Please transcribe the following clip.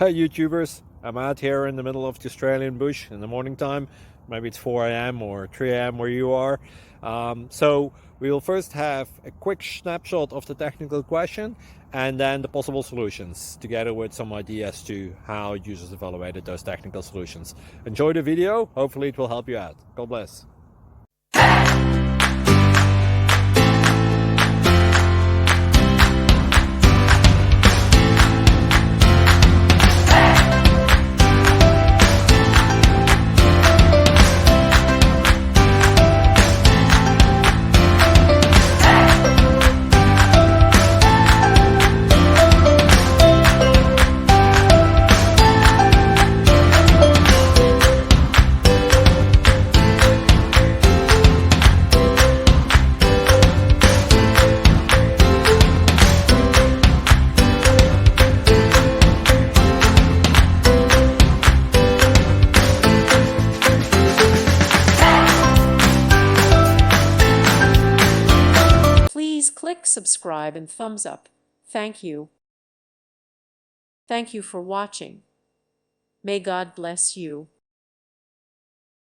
Hey YouTubers, I'm out here in the middle of the Australian bush in the morning time. Maybe it's 4 a.m. or 3 a.m. where you are. So we'll first have a quick snapshot of the technical question and then the possible solutions, together with some ideas to how users evaluated those technical solutions. Enjoy the video, hopefully it will help you out. God bless. Please click subscribe and thumbs up. Thank you. Thank you for watching. May God bless you.